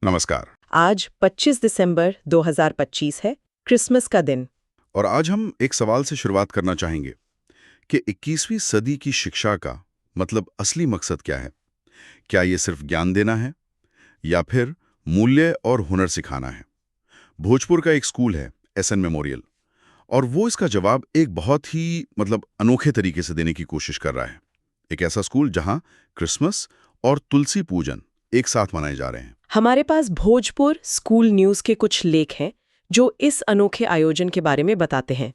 नमस्कार। आज 25 दिसंबर 2025 है, क्रिसमस का दिन। और आज हम एक सवाल से शुरुआत करना चाहेंगे कि 21वीं सदी की शिक्षा का मतलब असली मकसद क्या है? क्या ये सिर्फ ज्ञान देना है या फिर मूल्य और हुनर सिखाना है? भोजपुर का एक स्कूल है, एसएन मेमोरियल, और वो इसका जवाब एक बहुत ही अनोखे तरीके से देने की कोशिश कर रहा है। एक ऐसा स्कूल जहां क्रिसमस और तुलसी पूजन एक साथ मनाए जा रहे हैं। हमारे पास भोजपुर स्कूल न्यूज़ के कुछ लेख हैं जो इस अनोखे आयोजन के बारे में बताते हैं।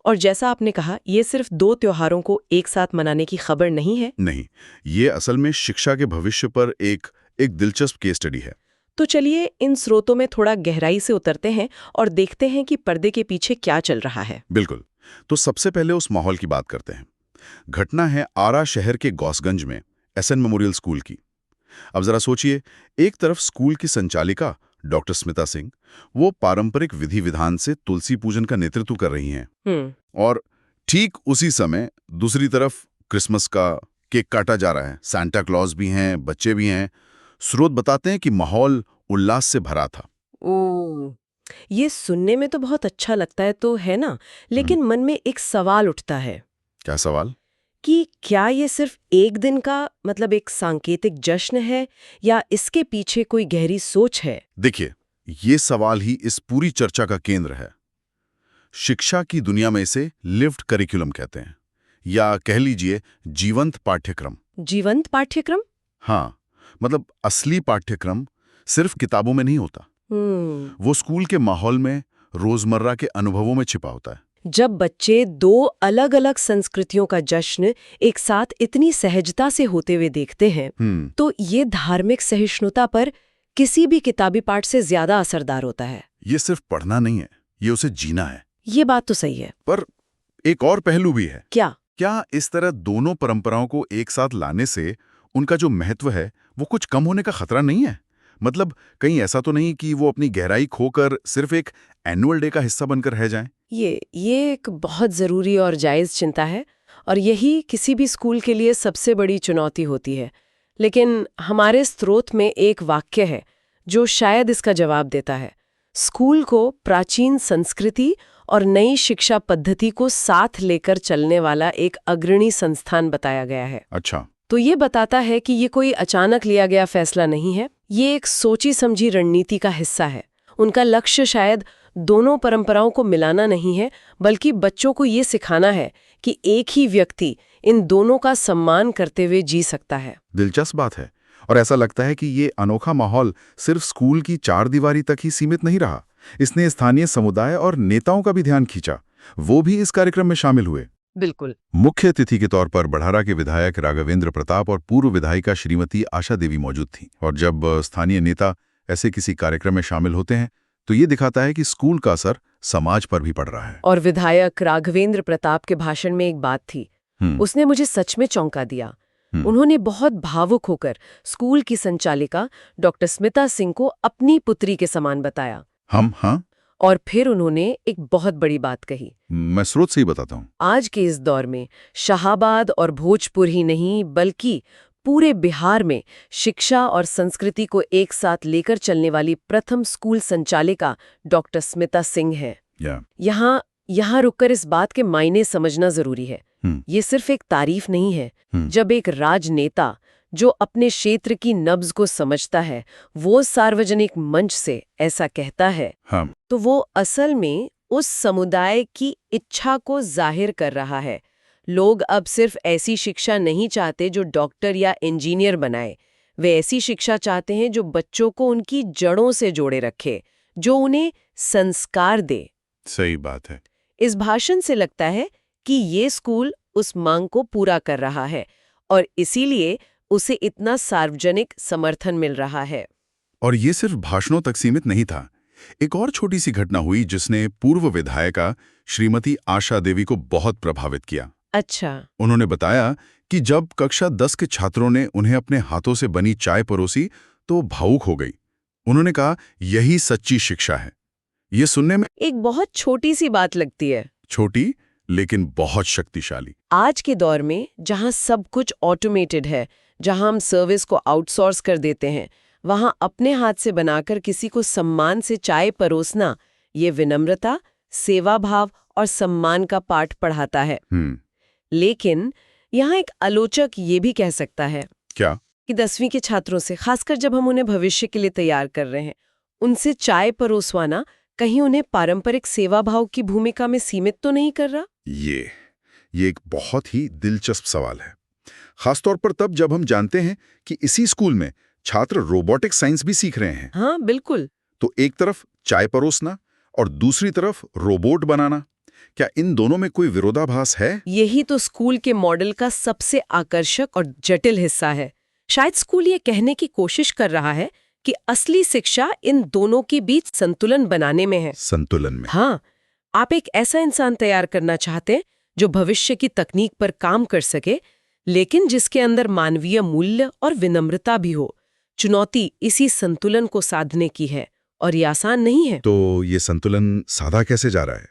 और जैसा आपने कहा, ये सिर्फ दो त्योहारों को एक साथ मनाने की खबर नहीं है। नहीं, ये असल में शिक्षा के भविष्य पर एक दिलचस्प केस स्टडी है। तो चलिए इन स्रोतों में थोड़ा गहराई से उतरते हैं और देखते हैं कि पर्दे के पीछे क्या चल रहा है। बिल्कुल। तो सबसे पहले उस माहौल की बात करते हैं। घटना है आरा शहर के गौसगंज में एसएन मेमोरियल स्कूल की। अब जरा सोचिए, एक तरफ स्कूल की संचालिका डॉक्टर स्मिता सिंह, वो पारंपरिक विधि विधान से तुलसी पूजन का नेतृत्व कर रही हैं। और ठीक उसी समय दूसरी तरफ क्रिसमस का केक काटा जा रहा है। सांता क्लॉज भी हैं, बच्चे भी हैं। स्रोत बताते हैं कि माहौल उल्लास से भरा था। ओ, ये सुनने में तो बहुत अच्छा लगता है तो है ना, लेकिन मन में एक सवाल उठता है क्या सवाल? कि क्या ये सिर्फ एक दिन का मतलब एक सांकेतिक जश्न है या इसके पीछे कोई गहरी सोच है? देखिए, ये सवाल ही इस पूरी चर्चा का केंद्र है। शिक्षा की दुनिया में इसे लिव्ड करिकुलम कहते हैं, या कह लीजिए जीवंत पाठ्यक्रम। जीवंत पाठ्यक्रम? हाँ, असली पाठ्यक्रम सिर्फ किताबों में नहीं होता। वो स्कूल के माहौल में, रोजमर्रा के अनुभवों में छिपा होता है। जब बच्चे दो अलग-अलग संस्कृतियों का जश्न एक साथ इतनी सहजता से होते हुए देखते हैं, तो ये धार्मिक सहिष्णुता पर किसी भी किताबी पाठ से ज्यादा असरदार होता है। ये सिर्फ पढ़ना नहीं है, ये उसे जीना है। ये बात तो सही है। पर एक और पहलू भी है। क्या इस तरह दोनों परंपराओं को एक साथ लाने से उनका जो महत्व है वो कुछ कम होने का खतरा नहीं है? कहीं ऐसा तो नहीं कि वो अपनी गहराई खोकर सिर्फ एक एनुअल डे का हिस्सा बनकर रह जाएं? ये एक बहुत जरूरी और जायज चिंता है, और यही किसी भी स्कूल के लिए सबसे बड़ी चुनौती होती है। लेकिन हमारे स्रोत में एक वाक्य है जो शायद इसका जवाब देता है। स्कूल को प्राचीन संस्कृति और नई शिक्षा पद्धति को साथ लेकर चलने वाला एक अग्रणी संस्थान बताया गया है। अच्छा। तो ये बताता है कि ये कोई अचानक लिया गया फैसला नहीं है, ये एक सोची समझी रणनीति का हिस्सा है। उनका लक्ष्य शायद दोनों परंपराओं को मिलाना नहीं है, बल्कि बच्चों को ये सिखाना है कि एक ही व्यक्ति इन दोनों का सम्मान करते हुए जी सकता है। दिलचस्प बात है। और ऐसा लगता है कि ये अनोखा माहौल सिर्फ स्कूल की चार दीवारी तक ही सीमित नहीं रहा। इसने स्थानीय समुदाय और नेताओं का भी ध्यान खींचा। वो भी इस कार्यक्रम में शामिल हुए। बिल्कुल। मुख्य अतिथि के तौर पर बढ़ारा के विधायक राघवेंद्र प्रताप और पूर्व विधायिका श्रीमती आशा देवी मौजूद थीं। और जब स्थानीय नेता ऐसे किसी कार्यक्रम में शामिल होते हैं तो ये दिखाता है कि स्कूल का असर समाज पर भी पड़ रहा है। और विधायक राघवेंद्र प्रताप के भाषण में एक बात थी, उसने मुझे सच में चौंका दिया। उन्होंने बहुत भावुक होकर स्कूल की संचालिका डॉक्टर स्मिता सिंह को अपनी पुत्री के समान बताया। हाँ। और फिर उन्होंने एक बहुत बड़ी बात कही। मैं स्रोत से ही बताता हूँ। आज के इस दौर में शाहाबाद और भोजपुर ही नहीं, बल्कि पूरे बिहार में शिक्षा और संस्कृति को एक साथ लेकर चलने वाली प्रथम स्कूल संचालिका डॉक्टर स्मिता सिंह है। यहाँ रुककर इस बात के मायने समझना जरूरी है। ये सिर्फ एक तारीफ नहीं है। जब एक राजनेता जो अपने क्षेत्र की नब्ज को समझता है, वो सार्वजनिक मंच से ऐसा कहता है, तो वो असल में उस समुदाय की इच्छा को जाहिर कर रहा है। लोग अब सिर्फ ऐसी शिक्षा नहीं चाहते जो डॉक्टर या इंजीनियर बनाए, वे ऐसी शिक्षा चाहते हैं जो बच्चों को उनकी जड़ों से जोड़े रखे, जो उन्हें संस्कार दे। सही बात है। इस भाषण से लगता है कि ये स्कूल उस मांग को पूरा कर रहा है, और इसीलिए उसे इतना सार्वजनिक समर्थन मिल रहा है। और ये सिर्फ भाषणों तक सीमित नहीं था। एक और छोटी सी घटना हुई जिसने पूर्व विधायिका श्रीमती आशा देवी को बहुत प्रभावित किया। अच्छा। उन्होंने बताया कि जब कक्षा 10 के छात्रों ने उन्हें अपने हाथों से बनी चाय परोसी तो भावुक हो गई। उन्होंने कहा, यही सच्ची शिक्षा है। ये सुनने में एक बहुत छोटी सी बात लगती है, छोटी लेकिन बहुत शक्तिशाली। आज के दौर में जहां सब कुछ ऑटोमेटेड है, जहां हम सर्विस को आउटसोर्स कर देते हैं, वहां अपने हाथ से बनाकर किसी को सम्मान से चाय परोसना, ये विनम्रता, सेवा भाव और सम्मान का पाठ पढ़ाता है। लेकिन यहाँ एक आलोचक ये भी कह सकता है क्या? कि 10वीं के छात्रों से, खासकर जब हम उन्हें भविष्य के लिए तैयार कर रहे हैं, उनसे चाय परोसवाना कहीं उन्हें पारंपरिक सेवा भाव की भूमिका में सीमित तो नहीं कर रहा? ये एक बहुत ही दिलचस्प सवाल है, खासतौर पर तब जब हम जानते हैं कि इसी स्कूल में छात्र रोबोटिक साइंस भी सीख रहे हैं। हाँ, बिल्कुल। तो एक तरफ चाय परोसना और दूसरी तरफ रोबोट बनाना, क्या इन दोनों में कोई विरोधाभास है? यही तो स्कूल के मॉडल का सबसे आकर्षक और जटिल हिस्सा है। शायद स्कूल ये कहने की कोशिश कर रहा है कि असली शिक्षा इन दोनों के बीच संतुलन बनाने में है। संतुलन में? हाँ, आप एक ऐसा इंसान तैयार करना चाहते हैं जो भविष्य की तकनीक पर काम कर सके, लेकिन जिसके अंदर मानवीय मूल्य और विनम्रता भी हो। चुनौती इसी संतुलन को साधने की है, और ये आसान नहीं है। तो ये संतुलन साधा कैसे जा रहा है?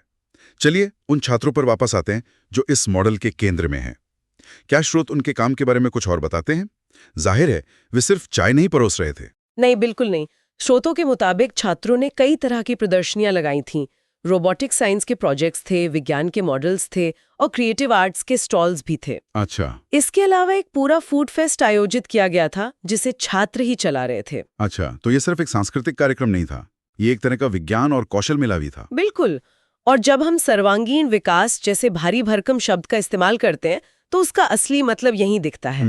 चलिए उन छात्रों पर वापस आते हैं जो इस मॉडल के केंद्र में हैं। क्या स्रोत उनके काम के बारे में कुछ और बताते हैं? जाहिर है वे सिर्फ चाय नहीं परोस रहे थे। नहीं, बिल्कुल नहीं। स्रोतों के मुताबिक छात्रों ने कई तरह की प्रदर्शनियां लगाई थीं। रोबोटिक साइंस के प्रोजेक्ट्स थे, विज्ञान के मॉडल्स थे और क्रिएटिव आर्ट्स के स्टॉल्स भी थे। अच्छा। इसके अलावा एक पूरा फूड फेस्ट आयोजित किया गया था, जिसे छात्र ही चला रहे थे। अच्छा, तो ये सिर्फ एक सांस्कृतिक कार्यक्रम नहीं था, ये एक तरह का विज्ञान और कौशल मेला भी था। बिल्कुल। और जब हम सर्वांगीण विकास जैसे भारी भरकम शब्द का इस्तेमाल करते हैं, तो उसका असली मतलब यहीं दिखता है।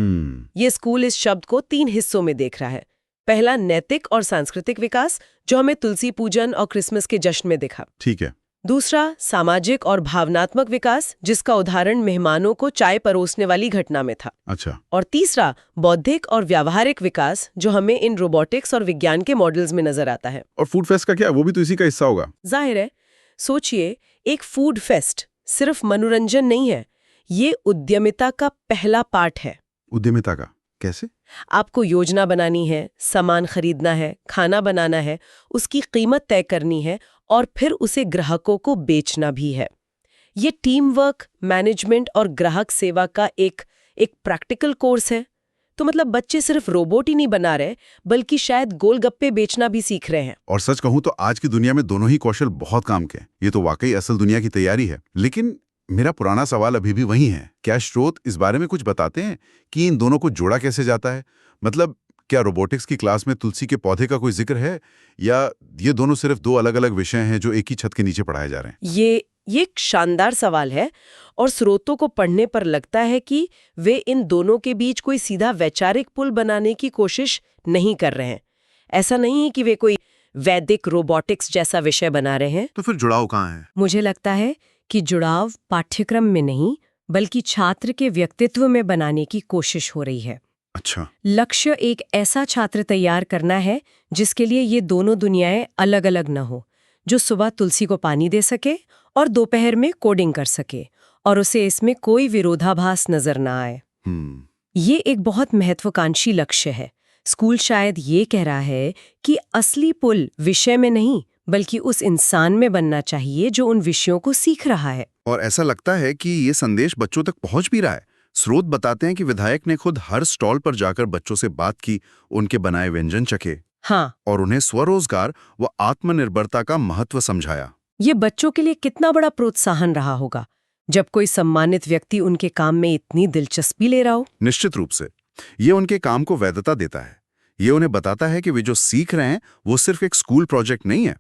ये स्कूल इस शब्द को 3 हिस्सों में देख रहा है। पहला, नैतिक और सांस्कृतिक विकास, जो हमें तुलसी पूजन और क्रिसमस के जश्न में दिखा। ठीक है। दूसरा, सामाजिक और भावनात्मक विकास, जिसका उदाहरण मेहमानों को चाय परोसने वाली घटना में था। अच्छा। और तीसरा, बौद्धिक और व्यावहारिक विकास, जो हमें इन रोबोटिक्स और विज्ञान के मॉडल्स में नजर आता है। और फूड फेस्ट का क्या, वो भी तो इसी का हिस्सा होगा? जाहिर है। सोचिए, एक फूड फेस्ट सिर्फ मनोरंजन नहीं है, ये उद्यमिता का पहला पार्ट है। उद्यमिता का कैसे? आपको योजना बनानी है, सामान खरीदना है, खाना बनाना है, उसकी कीमत तय करनी है और फिर उसे ग्राहकों को बेचना भी है। ये टीम वर्क, मैनेजमेंट और ग्राहक सेवा का एक प्रैक्टिकल कोर्स है। तो मतलब बच्चे सिर्फ रोबोट ही नहीं बना रहे, बल्कि शायद गोलगप्पे बेचना भी सीख रहे हैं। और सच कहूं तो आज की दुनिया में दोनों ही कौशल बहुत काम के। ये तो वाकई असल दुनिया की तैयारी है। लेकिन मेरा पुराना सवाल अभी भी वही है, क्या स्रोत इस बारे में कुछ बताते हैं कि इन दोनों को जोड़ा कैसे जाता है? मतलब क्या रोबोटिक्स की क्लास में तुलसी के पौधे का कोई जिक्र है, या ये दोनों सिर्फ 2 अलग-अलग विषय हैं जो एक ही छत के नीचे पढ़ाए जा रहे हैं? ये एक शानदार सवाल है, और स्रोतों को पढ़ने पर लगता है कि वे इन दोनों के बीच कोई सीधा वैचारिक पुल बनाने की कोशिश नहीं कर रहे हैं। ऐसा नहीं है कि वे कोई वैदिक रोबोटिक्स जैसा विषय बना रहे हैं। तो फिर जुड़ाव कहाँ है? मुझे लगता है कि जुड़ाव पाठ्यक्रम में नहीं, बल्कि छात्र के व्यक्तित्व में बनाने की कोशिश हो रही है। अच्छा। लक्ष्य एक ऐसा छात्र तैयार करना है जिसके लिए ये दोनों दुनियाएं अलग अलग न हो, जो सुबह तुलसी को पानी दे सके और दोपहर में कोडिंग कर सके, और उसे इसमें कोई विरोधाभास नजर ना आए। ये एक बहुत महत्वाकांक्षी लक्ष्य है। स्कूल शायद ये कह रहा है कि असली पुल विषय में नहीं, बल्कि उस इंसान में बनना चाहिए जो उन विषयों को सीख रहा है। और ऐसा लगता है कि ये संदेश बच्चों तक पहुंच भी रहा है। स्रोत बताते हैं कि विधायक ने खुद हर स्टॉल पर जाकर बच्चों से बात की, उनके बनाए व्यंजन चखे। हाँ, और उन्हें स्वरोजगार व आत्मनिर्भरता का महत्व समझाया। ये बच्चों के लिए कितना बड़ा प्रोत्साहन रहा होगा जब कोई सम्मानित व्यक्ति उनके काम में इतनी दिलचस्पी ले रहा हो। निश्चित रूप से ये उनके काम को वैधता देता है। ये उन्हें बताता है कि वे जो सीख रहे हैं वो सिर्फ एक स्कूल प्रोजेक्ट नहीं है,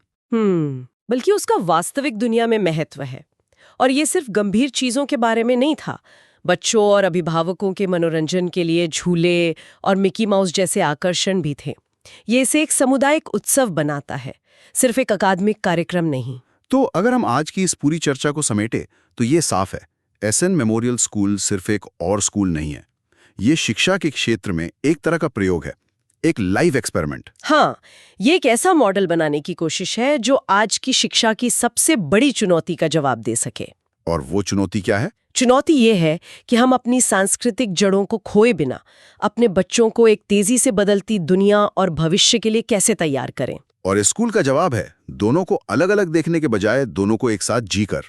बल्कि उसका वास्तविक दुनिया में महत्व है। और ये सिर्फ गंभीर चीजों के बारे में नहीं था। बच्चों और अभिभावकों के मनोरंजन के लिए झूले और मिकी माउस जैसे आकर्षण भी थे। ये इसे एक सामुदायिक उत्सव बनाता है, सिर्फ एक अकादमिक कार्यक्रम नहीं। तो अगर हम आज की इस पूरी चर्चा को समेटे तो ये साफ है, एसएन मेमोरियल स्कूल सिर्फ एक और स्कूल नहीं है। ये शिक्षा के क्षेत्र में एक तरह का प्रयोग है, एक लाइव एक्सपेरिमेंट। हाँ, ये एक ऐसा मॉडल बनाने की कोशिश है जो आज की शिक्षा की सबसे बड़ी चुनौती का जवाब दे सके। और वो चुनौती क्या है? चुनौती ये है कि हम अपनी सांस्कृतिक जड़ों को खोए बिना अपने बच्चों को एक तेजी से बदलती दुनिया और भविष्य के लिए कैसे तैयार करें। और स्कूल का जवाब है दोनों को अलग अलग देखने के बजाय दोनों को एक साथ जीकर।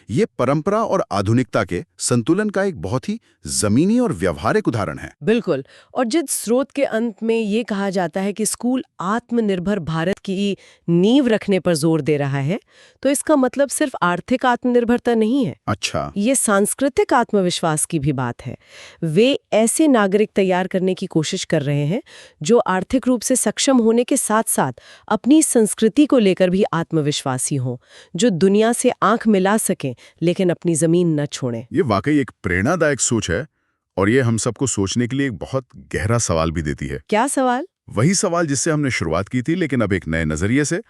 ये परंपरा और आधुनिकता के संतुलन का एक बहुत ही जमीनी और व्यवहारिक उदाहरण है। बिल्कुल। और जिस स्रोत के अंत में ये कहा जाता है कि स्कूल आत्मनिर्भर भारत की नींव रखने पर जोर दे रहा है, तो इसका मतलब सिर्फ आर्थिक आत्मनिर्भरता नहीं है। अच्छा, ये सांस्कृतिक आत्मविश्वास की भी बात है। वे ऐसे नागरिक तैयार करने की कोशिश कर रहे हैं जो आर्थिक रूप से सक्षम होने के साथ साथ अपनी संस्कृति को लेकर भी आत्मविश्वासी हों, जो दुनिया से आंख मिला सकें लेकिन अपनी जमीन न छोड़ें। ये वाकई एक प्रेरणादायक सोच है और ये हम सबको सोचने के लिए एक बहुत गहरा सवाल भी देती है। क्या सवाल? वही सवाल जिससे हमने शुरुआत की थी, लेकिन अब एक नए नजरिए से।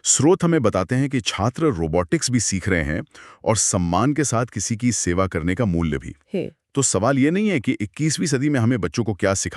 स्रोत हमें बताते हैं कि छात्र रोबोटिक्स भी सीख रहे हैं और सम्मान के साथ किसी की सेवा करने का मूल्य भी। तो सवाल ये नहीं है कि 21वीं सदी में हमें बच्चों को क्या सिखा